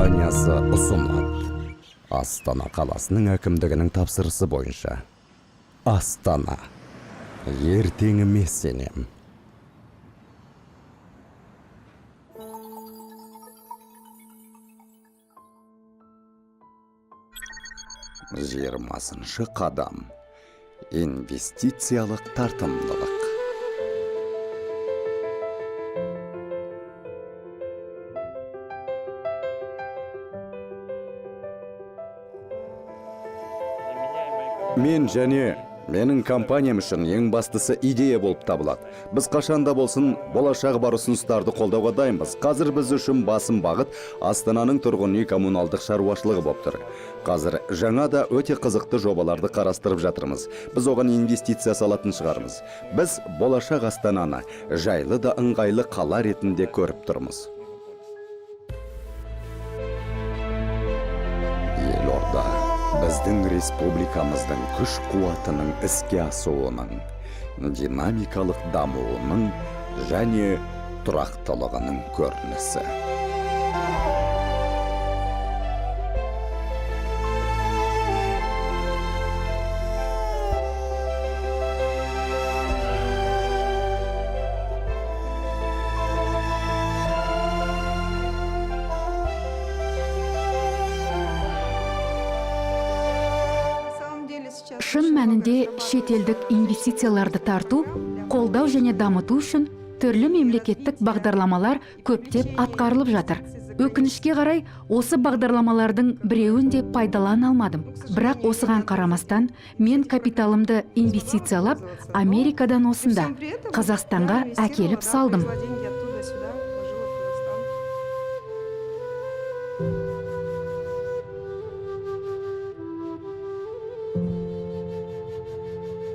компаниясы ұсынады. Астана қаласының әкімдігінің тапсырысы бойынша. Астана. Ертеңіме сенем. Жиырмасыншы қадам. Инвестициялық тартымдылық. Мен және менің компаниям үшін ең бастысы идея болып табылады. Біз қашанда болсын болашағы бар ұсыныстарды қолдауға дайынбыз. Қазір біз үшін басым бағыт Астананың тұрғын үй коммуналдық шаруашылығы болып тұр. Қазір жаңа да өте қызықты жобаларды қарастырып жатырмыз. Біз оған инвестиция салатын шығармыз. Біз болашақ Астананы жайлы да ыңғайлы қала ретінде көріп тұрмыз. Елорда біздің республикамыздың күш қуатының іске асуының, динамикалық дамуының және тұрақтылығының көрінісі. Шын мәнінде шетелдік инвестицияларды тарту, қолдау және дамыту үшін түрлі мемлекеттік бағдарламалар көптеп атқарылып жатыр. Өкінішке қарай, осы бағдарламалардың біреуін де пайдалана алмадым. Бірақ осыған қарамастан, мен капиталымды инвестициялап, Америкадан осында, Қазақстанға әкеліп салдым.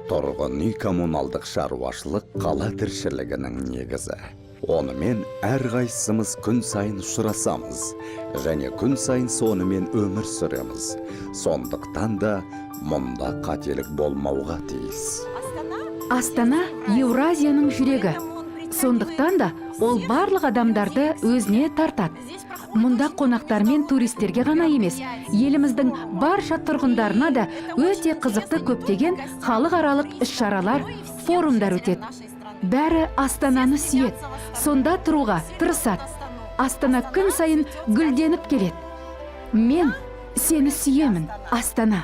Тұрғын үй коммуналдық шаруашылық қала тіршілігінің негізі. Онымен әрқайсымыз күн сайын ұшырасамыз, және күн сайын сонымен өмір сүреміз. Сондықтан да мұнда қателік болмауға тиіс. Астана Еуразияның жүрегі. Сондықтан да ол барлық адамдарды өзіне тартады. Мұнда қонақтар мен туристерге ғана емес, еліміздің барша тұрғындарына да өте қызықты көптеген халықаралық іс-шаралар, форумдар өтеді. Бәрі Астананы сүйеді, сонда тұруға тырысады. Астана күн сайын гүлденіп келеді. Мен сені сүйемін, Астана.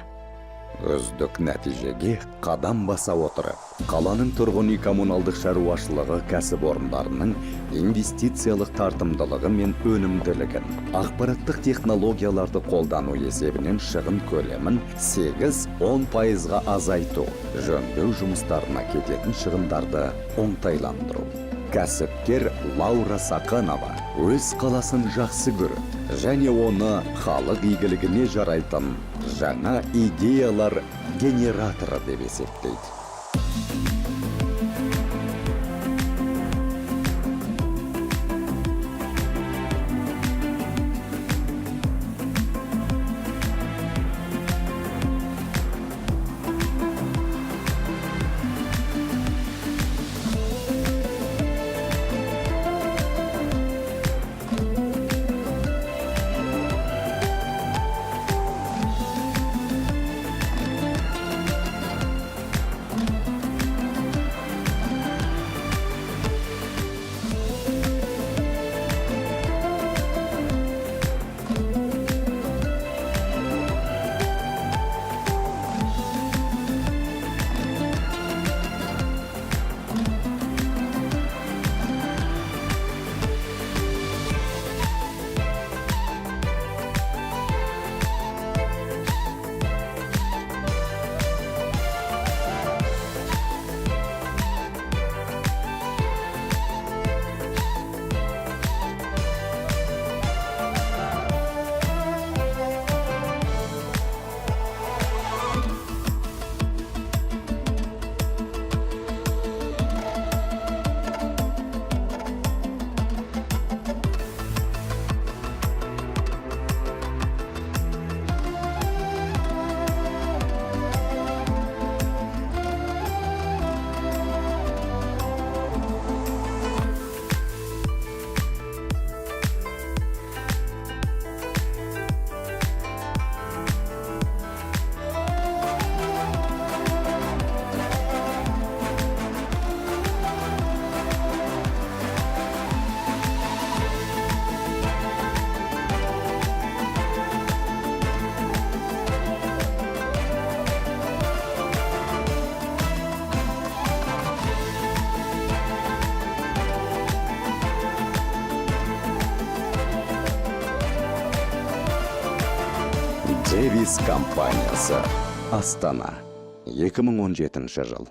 Үздік нәтижеге қадам баса отырып, қаланың тұрғын үй коммуналдық шаруашылығы кәсіпорындарының инвестициялық тартымдылығы мен өнімділігін, ақпараттық технологияларды қолдану есебінен шығын көлемін 8-10% азайту, жөндеу жұмыстарына кететін шығындарды оңтайландыру. Кәсіпкер Лаура Сақанова өз қаласын жақсы көреді және оны халық игілігіне жарайтын жаңа идеялар генераторы деп есептейді. Эвис компаниясы. Астана. 2017 жыл.